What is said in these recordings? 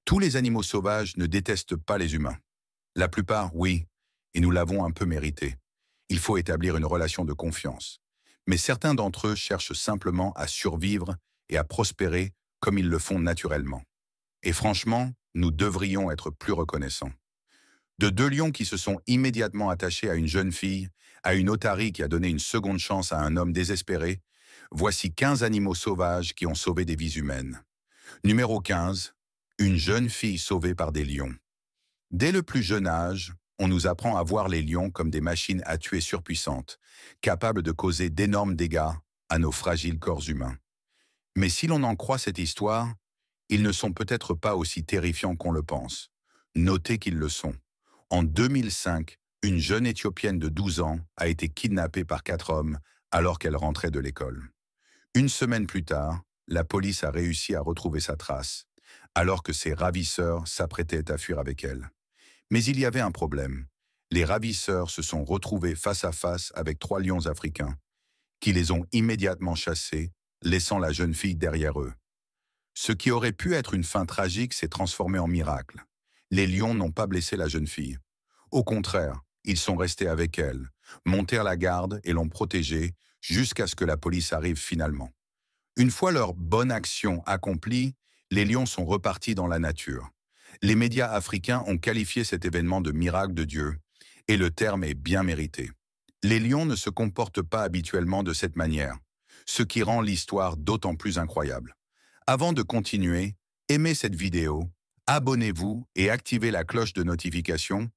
Tous les animaux sauvages ne détestent pas les humains. La plupart, oui, et nous l'avons un peu mérité. Il faut établir une relation de confiance. Mais certains d'entre eux cherchent simplement à survivre et à prospérer comme ils le font naturellement. Et franchement, nous devrions être plus reconnaissants. De deux lions qui se sont immédiatement attachés à une jeune fille, à une otarie qui a donné une seconde chance à un homme désespéré, voici 15 animaux sauvages qui ont sauvé des vies humaines. Numéro 15, une jeune fille sauvée par des lions. Dès le plus jeune âge, on nous apprend à voir les lions comme des machines à tuer surpuissantes, capables de causer d'énormes dégâts à nos fragiles corps humains. Mais si l'on en croit cette histoire, ils ne sont peut-être pas aussi terrifiants qu'on le pense. Notez qu'ils le sont. En 2005, une jeune Éthiopienne de 12 ans a été kidnappée par 4 hommes alors qu'elle rentrait de l'école. Une semaine plus tard, la police a réussi à retrouver sa trace, alors que ses ravisseurs s'apprêtaient à fuir avec elle. Mais il y avait un problème. Les ravisseurs se sont retrouvés face à face avec 3 lions africains, qui les ont immédiatement chassés, laissant la jeune fille derrière eux. Ce qui aurait pu être une fin tragique s'est transformé en miracle. Les lions n'ont pas blessé la jeune fille. Au contraire, ils sont restés avec elle, montèrent la garde et l'ont protégée jusqu'à ce que la police arrive finalement. Une fois leur bonne action accomplie, les lions sont repartis dans la nature. Les médias africains ont qualifié cet événement de miracle de Dieu, et le terme est bien mérité. Les lions ne se comportent pas habituellement de cette manière, ce qui rend l'histoire d'autant plus incroyable. Avant de continuer, aimez cette vidéo, abonnez-vous et activez la cloche de notification,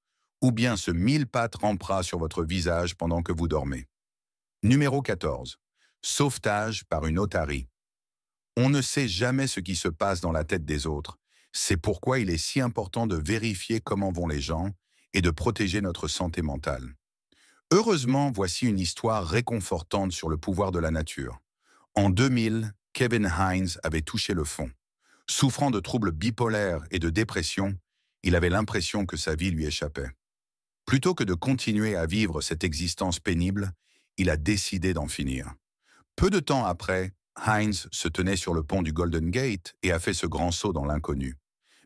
ou bien ce 1000 pattes rampera sur votre visage pendant que vous dormez. Numéro 14. Sauvetage par une otarie. On ne sait jamais ce qui se passe dans la tête des autres. C'est pourquoi il est si important de vérifier comment vont les gens et de protéger notre santé mentale. Heureusement, voici une histoire réconfortante sur le pouvoir de la nature. En 2000, Kevin Hines avait touché le fond. Souffrant de troubles bipolaires et de dépression, il avait l'impression que sa vie lui échappait. Plutôt que de continuer à vivre cette existence pénible, il a décidé d'en finir. Peu de temps après, Hines se tenait sur le pont du Golden Gate et a fait ce grand saut dans l'inconnu.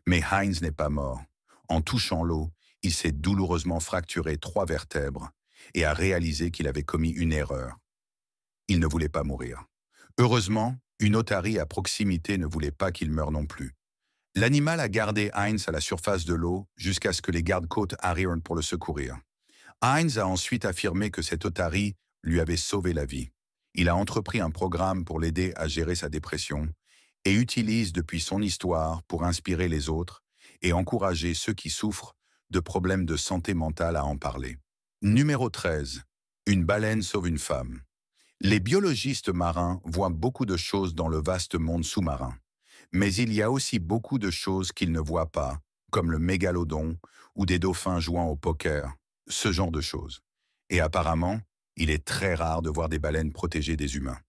Mais Hines n'est pas mort. En touchant l'eau, il s'est douloureusement fracturé 3 vertèbres et a réalisé qu'il avait commis une erreur. Il ne voulait pas mourir. Heureusement, une otarie à proximité ne voulait pas qu'il meure non plus. L'animal a gardé Hines à la surface de l'eau jusqu'à ce que les gardes-côtes arrivent pour le secourir. Hines a ensuite affirmé que cette otarie lui avait sauvé la vie. Il a entrepris un programme pour l'aider à gérer sa dépression et utilise depuis son histoire pour inspirer les autres et encourager ceux qui souffrent de problèmes de santé mentale à en parler. Numéro 13. Une baleine sauve une femme. Les biologistes marins voient beaucoup de choses dans le vaste monde sous-marin. Mais il y a aussi beaucoup de choses qu'ils ne voient pas, comme le mégalodon ou des dauphins jouant au poker, ce genre de choses. Et apparemment, il est très rare de voir des baleines protéger des humains.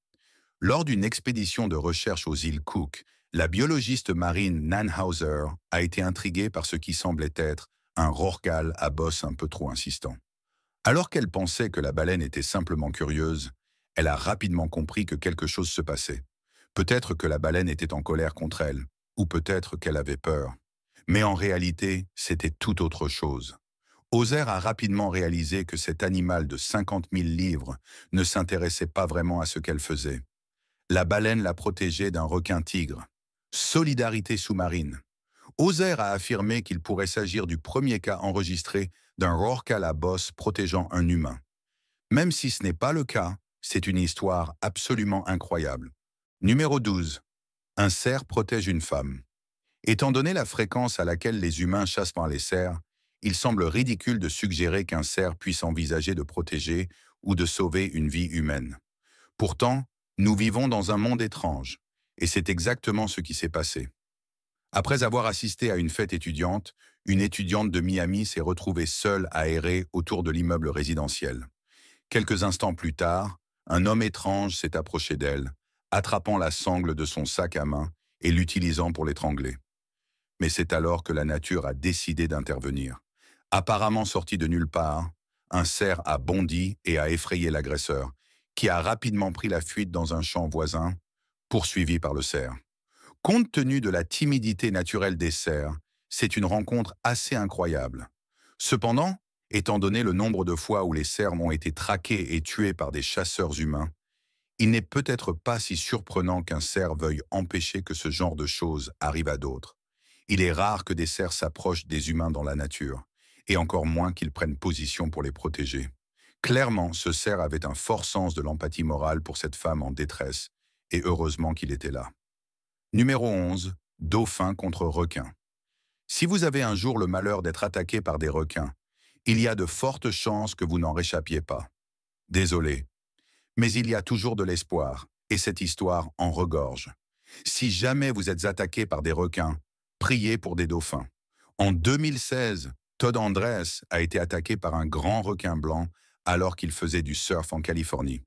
Lors d'une expédition de recherche aux îles Cook, la biologiste marine Nan Hauser a été intriguée par ce qui semblait être un rorqual à bosse un peu trop insistant. Alors qu'elle pensait que la baleine était simplement curieuse, elle a rapidement compris que quelque chose se passait. Peut-être que la baleine était en colère contre elle, ou peut-être qu'elle avait peur. Mais en réalité, c'était tout autre chose. Hauser a rapidement réalisé que cet animal de 50 000 livres ne s'intéressait pas vraiment à ce qu'elle faisait. La baleine la protégeait d'un requin-tigre. Solidarité sous-marine. Hauser a affirmé qu'il pourrait s'agir du premier cas enregistré d'un rorqual à bosse protégeant un humain. Même si ce n'est pas le cas, c'est une histoire absolument incroyable. Numéro 12. Un cerf protège une femme. Étant donné la fréquence à laquelle les humains chassent par les cerfs, il semble ridicule de suggérer qu'un cerf puisse envisager de protéger ou de sauver une vie humaine. Pourtant, nous vivons dans un monde étrange, et c'est exactement ce qui s'est passé. Après avoir assisté à une fête étudiante, une étudiante de Miami s'est retrouvée seule à errer autour de l'immeuble résidentiel. Quelques instants plus tard, un homme étrange s'est approché d'elle, attrapant la sangle de son sac à main et l'utilisant pour l'étrangler. Mais c'est alors que la nature a décidé d'intervenir. Apparemment sorti de nulle part, un cerf a bondi et a effrayé l'agresseur, qui a rapidement pris la fuite dans un champ voisin, poursuivi par le cerf. Compte tenu de la timidité naturelle des cerfs, c'est une rencontre assez incroyable. Cependant, étant donné le nombre de fois où les cerfs ont été traqués et tués par des chasseurs humains, il n'est peut-être pas si surprenant qu'un cerf veuille empêcher que ce genre de choses arrive à d'autres. Il est rare que des cerfs s'approchent des humains dans la nature, et encore moins qu'ils prennent position pour les protéger. Clairement, ce cerf avait un fort sens de l'empathie morale pour cette femme en détresse, et heureusement qu'il était là. Numéro 11. Dauphin contre requin. Si vous avez un jour le malheur d'être attaqué par des requins, il y a de fortes chances que vous n'en réchappiez pas. Désolé, mais il y a toujours de l'espoir, et cette histoire en regorge. Si jamais vous êtes attaqué par des requins, priez pour des dauphins. En 2016, Todd Andress a été attaqué par un grand requin blanc alors qu'il faisait du surf en Californie.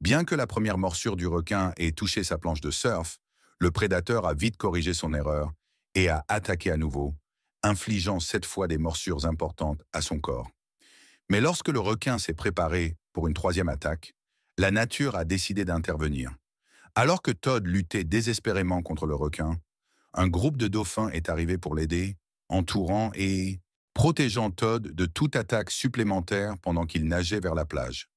Bien que la première morsure du requin ait touché sa planche de surf, le prédateur a vite corrigé son erreur et a attaqué à nouveau, infligeant cette fois des morsures importantes à son corps. Mais lorsque le requin s'est préparé pour une troisième attaque, la nature a décidé d'intervenir. Alors que Todd luttait désespérément contre le requin, un groupe de dauphins est arrivé pour l'aider, entourant et protégeant Todd de toute attaque supplémentaire pendant qu'il nageait vers la plage.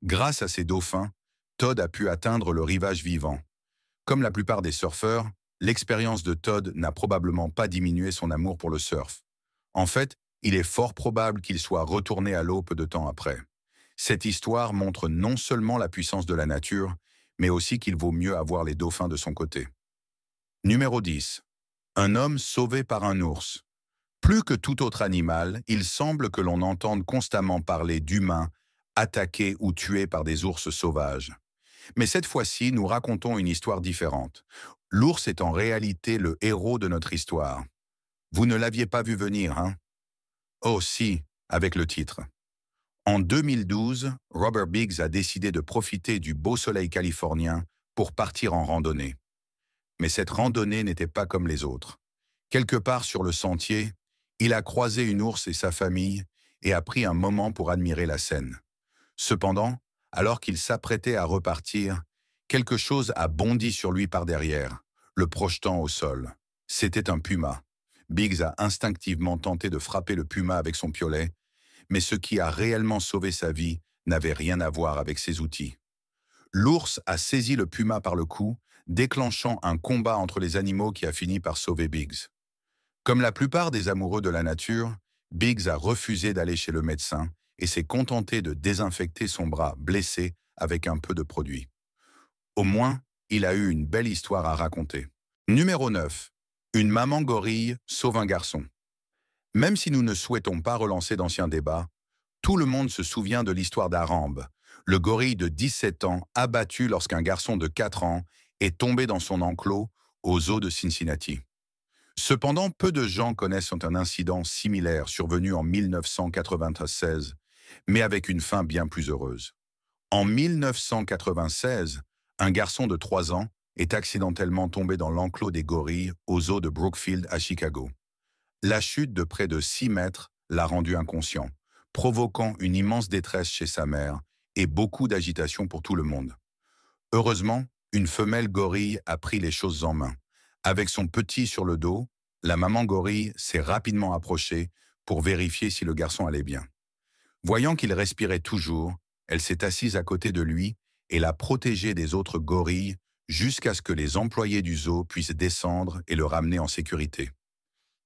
Grâce à ces dauphins, Todd a pu atteindre le rivage vivant. Comme la plupart des surfeurs, l'expérience de Todd n'a probablement pas diminué son amour pour le surf. En fait, il est fort probable qu'il soit retourné à l'eau peu de temps après. Cette histoire montre non seulement la puissance de la nature, mais aussi qu'il vaut mieux avoir les dauphins de son côté. Numéro 10. Un homme sauvé par un ours. Plus que tout autre animal, il semble que l'on entende constamment parler d'humains attaqués ou tués par des ours sauvages. Mais cette fois-ci, nous racontons une histoire différente. L'ours est en réalité le héros de notre histoire. Vous ne l'aviez pas vu venir, hein? Oh si, avec le titre. En 2012, Robert Biggs a décidé de profiter du beau soleil californien pour partir en randonnée. Mais cette randonnée n'était pas comme les autres. Quelque part sur le sentier, il a croisé une ours et sa famille et a pris un moment pour admirer la scène. Cependant, alors qu'il s'apprêtait à repartir, quelque chose a bondi sur lui par derrière, le projetant au sol. C'était un puma. Biggs a instinctivement tenté de frapper le puma avec son piolet, mais ce qui a réellement sauvé sa vie n'avait rien à voir avec ses outils. L'ours a saisi le puma par le cou, déclenchant un combat entre les animaux qui a fini par sauver Biggs. Comme la plupart des amoureux de la nature, Biggs a refusé d'aller chez le médecin et s'est contenté de désinfecter son bras blessé avec un peu de produit. Au moins, il a eu une belle histoire à raconter. Numéro 9. Une maman gorille sauve un garçon. Même si nous ne souhaitons pas relancer d'anciens débats, tout le monde se souvient de l'histoire d'Arambe, le gorille de 17 ans abattu lorsqu'un garçon de 4 ans est tombé dans son enclos au zoo de Cincinnati. Cependant, peu de gens connaissent un incident similaire survenu en 1996, mais avec une fin bien plus heureuse. En 1996, un garçon de 3 ans est accidentellement tombé dans l'enclos des gorilles au zoo de Brookfield à Chicago. La chute de près de 6 mètres l'a rendu inconscient, provoquant une immense détresse chez sa mère et beaucoup d'agitation pour tout le monde. Heureusement, une femelle gorille a pris les choses en main. Avec son petit sur le dos, la maman gorille s'est rapidement approchée pour vérifier si le garçon allait bien. Voyant qu'il respirait toujours, elle s'est assise à côté de lui et l'a protégé des autres gorilles jusqu'à ce que les employés du zoo puissent descendre et le ramener en sécurité.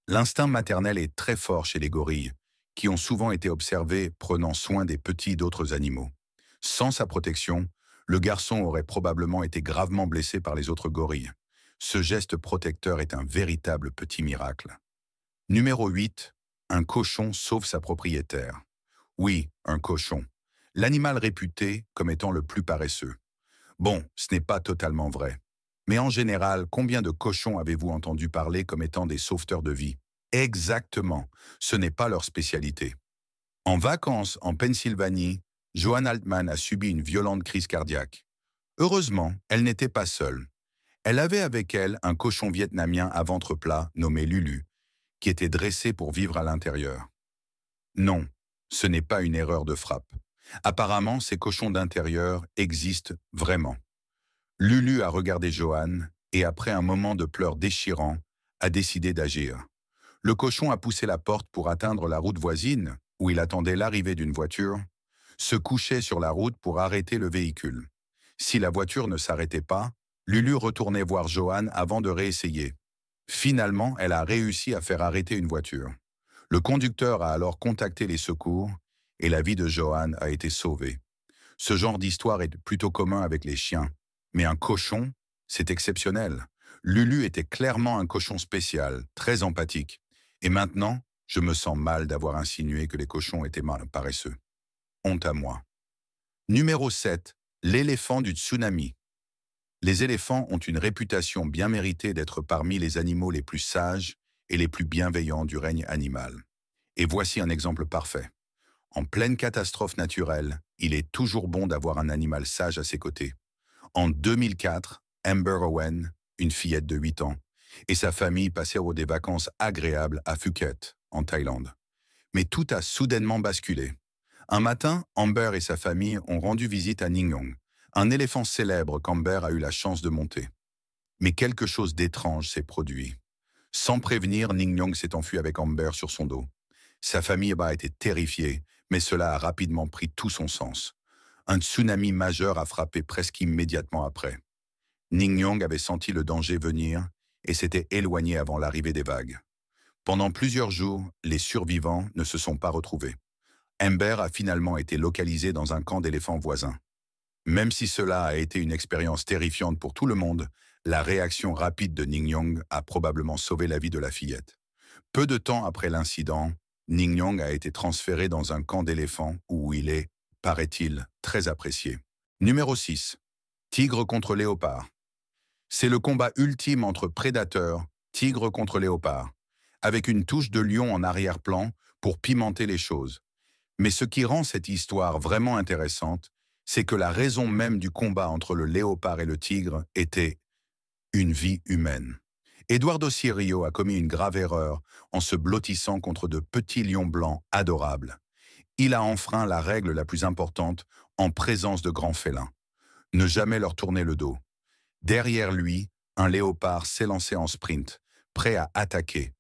L'instinct maternel est très fort chez les gorilles, qui ont souvent été observés prenant soin des petits d'autres animaux. Sans sa protection, le garçon aurait probablement été gravement blessé par les autres gorilles. Ce geste protecteur est un véritable petit miracle. Numéro 8. Un cochon sauve sa propriétaire. Oui, un cochon. L'animal réputé comme étant le plus paresseux. Bon, ce n'est pas totalement vrai. Mais en général, combien de cochons avez-vous entendu parler comme étant des sauveteurs de vie? Exactement, ce n'est pas leur spécialité. En vacances en Pennsylvanie, Joan Altman a subi une violente crise cardiaque. Heureusement, elle n'était pas seule. Elle avait avec elle un cochon vietnamien à ventre plat nommé Lulu, qui était dressé pour vivre à l'intérieur. Non, ce n'est pas une erreur de frappe. Apparemment, ces cochons d'intérieur existent vraiment. Lulu a regardé Joan et après un moment de pleurs déchirants, a décidé d'agir. Le cochon a poussé la porte pour atteindre la route voisine, où il attendait l'arrivée d'une voiture, se couchait sur la route pour arrêter le véhicule. Si la voiture ne s'arrêtait pas, Lulu retournait voir Johan avant de réessayer. Finalement, elle a réussi à faire arrêter une voiture. Le conducteur a alors contacté les secours et la vie de Johan a été sauvée. Ce genre d'histoire est plutôt commun avec les chiens. Mais un cochon, c'est exceptionnel. Lulu était clairement un cochon spécial, très empathique. Et maintenant, je me sens mal d'avoir insinué que les cochons étaient paresseux. Honte à moi. Numéro 7. L'éléphant du tsunami. Les éléphants ont une réputation bien méritée d'être parmi les animaux les plus sages et les plus bienveillants du règne animal. Et voici un exemple parfait. En pleine catastrophe naturelle, il est toujours bon d'avoir un animal sage à ses côtés. En 2004, Amber Owen, une fillette de 8 ans, et sa famille passèrent des vacances agréables à Phuket, en Thaïlande. Mais tout a soudainement basculé. Un matin, Amber et sa famille ont rendu visite à Ningnyong, un éléphant célèbre qu'Amber a eu la chance de monter. Mais quelque chose d'étrange s'est produit. Sans prévenir, Ningnyong s'est enfui avec Amber sur son dos. Sa famille a été terrifiée, mais cela a rapidement pris tout son sens. Un tsunami majeur a frappé presque immédiatement après. Ningnyong avait senti le danger venir et s'était éloigné avant l'arrivée des vagues. Pendant plusieurs jours, les survivants ne se sont pas retrouvés. Amber a finalement été localisé dans un camp d'éléphants voisins. Même si cela a été une expérience terrifiante pour tout le monde, la réaction rapide de Ningnyong a probablement sauvé la vie de la fillette. Peu de temps après l'incident, Ningnyong a été transféré dans un camp d'éléphants où il est, paraît-il, très apprécié. Numéro 6. Tigre contre léopard. C'est le combat ultime entre prédateurs, tigre contre léopard, avec une touche de lion en arrière-plan pour pimenter les choses. Mais ce qui rend cette histoire vraiment intéressante, c'est que la raison même du combat entre le léopard et le tigre était une vie humaine. Eduardo Cirio a commis une grave erreur en se blottissant contre de petits lions blancs adorables. Il a enfreint la règle la plus importante en présence de grands félins. Ne jamais leur tourner le dos. Derrière lui, un léopard s'élançait en sprint, prêt à attaquer.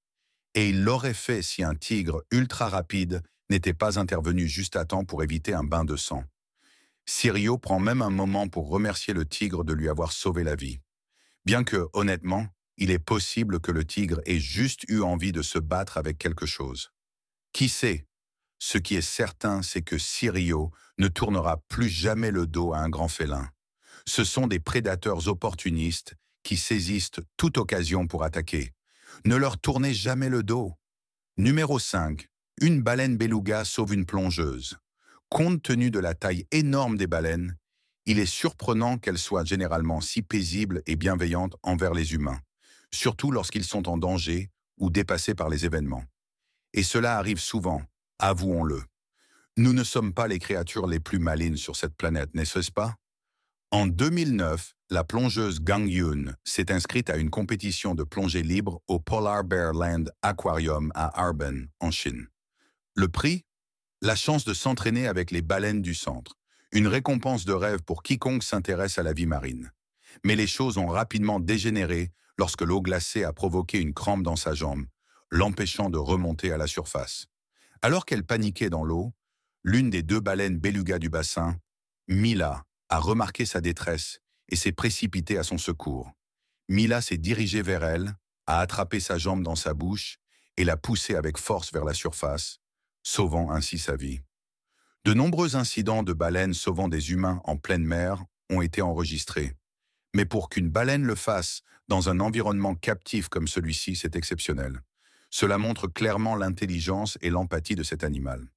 Et il l'aurait fait si un tigre ultra rapide n'était pas intervenu juste à temps pour éviter un bain de sang. Cirio prend même un moment pour remercier le tigre de lui avoir sauvé la vie. Bien que, honnêtement, il est possible que le tigre ait juste eu envie de se battre avec quelque chose. Qui sait? Ce qui est certain, c'est que Cirio ne tournera plus jamais le dos à un grand félin. Ce sont des prédateurs opportunistes qui saisissent toute occasion pour attaquer. Ne leur tournez jamais le dos. Numéro 5. Une baleine beluga sauve une plongeuse. Compte tenu de la taille énorme des baleines, il est surprenant qu'elles soient généralement si paisibles et bienveillantes envers les humains, surtout lorsqu'ils sont en danger ou dépassés par les événements. Et cela arrive souvent, avouons-le. Nous ne sommes pas les créatures les plus malines sur cette planète, n'est-ce pas? En 2009, la plongeuse Gang Yun s'est inscrite à une compétition de plongée libre au Polar Bear Land Aquarium à Harbin, en Chine. Le prix? La chance de s'entraîner avec les baleines du centre. Une récompense de rêve pour quiconque s'intéresse à la vie marine. Mais les choses ont rapidement dégénéré lorsque l'eau glacée a provoqué une crampe dans sa jambe, l'empêchant de remonter à la surface. Alors qu'elle paniquait dans l'eau, l'une des 2 baleines belugas du bassin, Mila, a remarqué sa détresse et s'est précipitée à son secours. Mila s'est dirigée vers elle, a attrapé sa jambe dans sa bouche et l'a poussée avec force vers la surface, sauvant ainsi sa vie. De nombreux incidents de baleines sauvant des humains en pleine mer ont été enregistrés. Mais pour qu'une baleine le fasse dans un environnement captif comme celui-ci, c'est exceptionnel. Cela montre clairement l'intelligence et l'empathie de cet animal.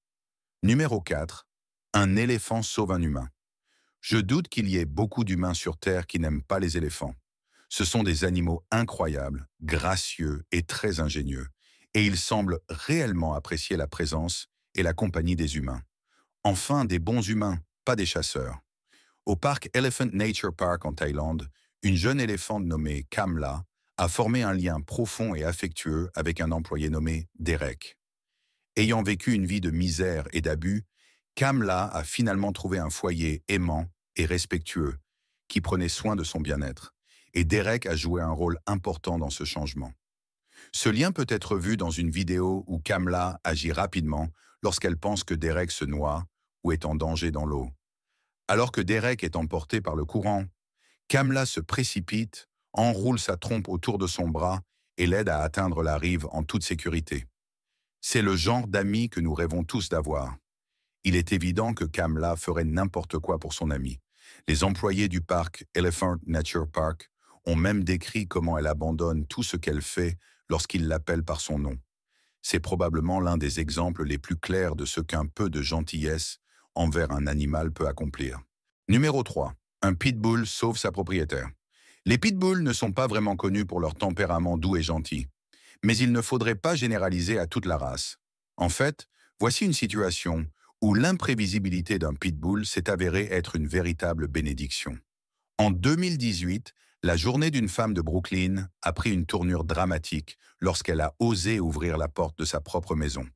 Numéro 4. Un éléphant sauve un humain. Je doute qu'il y ait beaucoup d'humains sur Terre qui n'aiment pas les éléphants. Ce sont des animaux incroyables, gracieux et très ingénieux, et ils semblent réellement apprécier la présence et la compagnie des humains. Enfin, des bons humains, pas des chasseurs. Au parc Elephant Nature Park en Thaïlande, une jeune éléphante nommée Kamla a formé un lien profond et affectueux avec un employé nommé Derek. Ayant vécu une vie de misère et d'abus, Kamla a finalement trouvé un foyer aimant et respectueux qui prenait soin de son bien-être. et Derek a joué un rôle important dans ce changement. Ce lien peut être vu dans une vidéo où Kamla agit rapidement lorsqu'elle pense que Derek se noie ou est en danger dans l'eau. Alors que Derek est emporté par le courant, Kamla se précipite, enroule sa trompe autour de son bras et l'aide à atteindre la rive en toute sécurité. C'est le genre d'amis que nous rêvons tous d'avoir. Il est évident que Kamla ferait n'importe quoi pour son ami. Les employés du parc Elephant Nature Park ont même décrit comment elle abandonne tout ce qu'elle fait lorsqu'il l'appelle par son nom. C'est probablement l'un des exemples les plus clairs de ce qu'un peu de gentillesse envers un animal peut accomplir. Numéro 3. Un pitbull sauve sa propriétaire. Les pitbulls ne sont pas vraiment connus pour leur tempérament doux et gentil, mais il ne faudrait pas généraliser à toute la race. En fait, voici une situation où l'imprévisibilité d'un pitbull s'est avérée être une véritable bénédiction. En 2018, la journée d'une femme de Brooklyn a pris une tournure dramatique lorsqu'elle a osé ouvrir la porte de sa propre maison.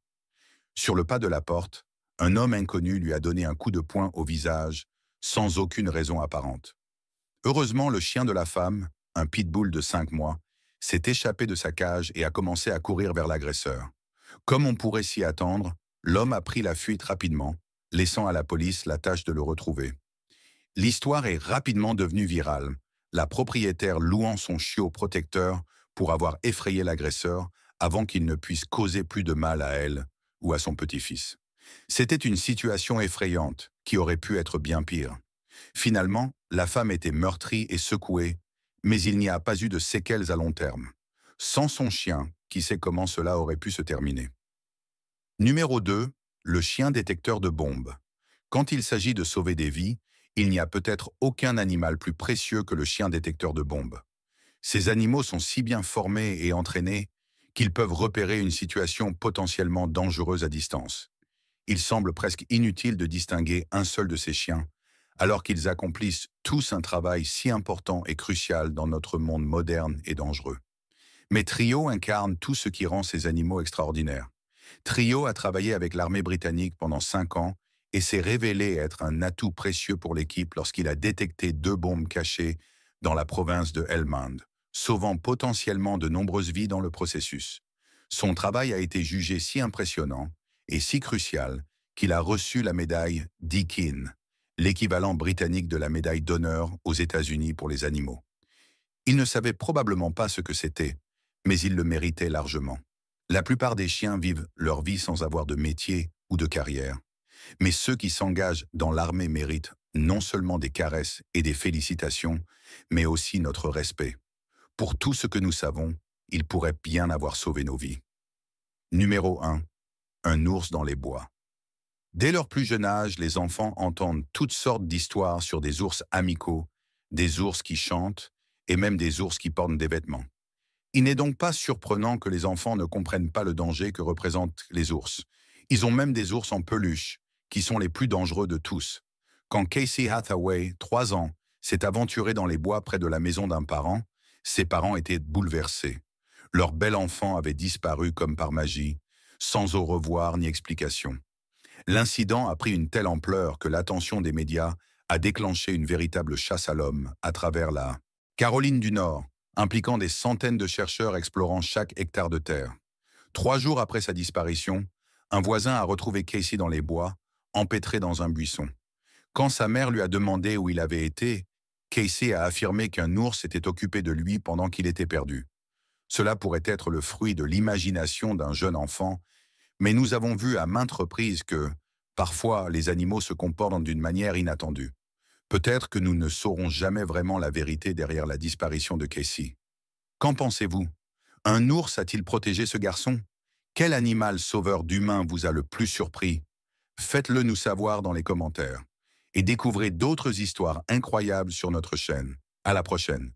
Sur le pas de la porte, un homme inconnu lui a donné un coup de poing au visage, sans aucune raison apparente. Heureusement, le chien de la femme, un pitbull de 5 mois, s'est échappé de sa cage et a commencé à courir vers l'agresseur. Comme on pourrait s'y attendre, l'homme a pris la fuite rapidement, laissant à la police la tâche de le retrouver. L'histoire est rapidement devenue virale, la propriétaire louant son chiot protecteur pour avoir effrayé l'agresseur avant qu'il ne puisse causer plus de mal à elle ou à son petit-fils. C'était une situation effrayante qui aurait pu être bien pire. Finalement, la femme était meurtrie et secouée, mais il n'y a pas eu de séquelles à long terme. Sans son chien, qui sait comment cela aurait pu se terminer. Numéro 2. Le chien détecteur de bombes. Quand il s'agit de sauver des vies, il n'y a peut-être aucun animal plus précieux que le chien détecteur de bombes. Ces animaux sont si bien formés et entraînés qu'ils peuvent repérer une situation potentiellement dangereuse à distance. Il semble presque inutile de distinguer un seul de ces chiens, alors qu'ils accomplissent tous un travail si important et crucial dans notre monde moderne et dangereux. Mais Trio incarne tout ce qui rend ces animaux extraordinaires. Trio a travaillé avec l'armée britannique pendant 5 ans et s'est révélé être un atout précieux pour l'équipe lorsqu'il a détecté 2 bombes cachées dans la province de Helmand, sauvant potentiellement de nombreuses vies dans le processus. Son travail a été jugé si impressionnant et si crucial qu'il a reçu la médaille Deakin, l'équivalent britannique de la médaille d'honneur aux États-Unis pour les animaux. Il ne savait probablement pas ce que c'était, mais il le méritait largement. La plupart des chiens vivent leur vie sans avoir de métier ou de carrière. Mais ceux qui s'engagent dans l'armée méritent non seulement des caresses et des félicitations, mais aussi notre respect. Pour tout ce que nous savons, ils pourraient bien avoir sauvé nos vies. Numéro 1. Un ours dans les bois. Dès leur plus jeune âge, les enfants entendent toutes sortes d'histoires sur des ours amicaux, des ours qui chantent et même des ours qui portent des vêtements. Il n'est donc pas surprenant que les enfants ne comprennent pas le danger que représentent les ours. Ils ont même des ours en peluche, qui sont les plus dangereux de tous. Quand Casey Hathaway, 3 ans, s'est aventuré dans les bois près de la maison d'un parent, ses parents étaient bouleversés. Leur bel enfant avait disparu comme par magie, sans au revoir ni explication. L'incident a pris une telle ampleur que l'attention des médias a déclenché une véritable chasse à l'homme à travers la Caroline du Nord, impliquant des centaines de chercheurs explorant chaque hectare de terre. 3 jours après sa disparition, un voisin a retrouvé Casey dans les bois, empêtré dans un buisson. Quand sa mère lui a demandé où il avait été, Casey a affirmé qu'un ours s'était occupé de lui pendant qu'il était perdu. Cela pourrait être le fruit de l'imagination d'un jeune enfant, mais nous avons vu à maintes reprises que, parfois, les animaux se comportent d'une manière inattendue. Peut-être que nous ne saurons jamais vraiment la vérité derrière la disparition de Casey. Qu'en pensez-vous? Un ours a-t-il protégé ce garçon? Quel animal sauveur d'humains vous a le plus surpris? Faites-le nous savoir dans les commentaires. Et découvrez d'autres histoires incroyables sur notre chaîne. À la prochaine.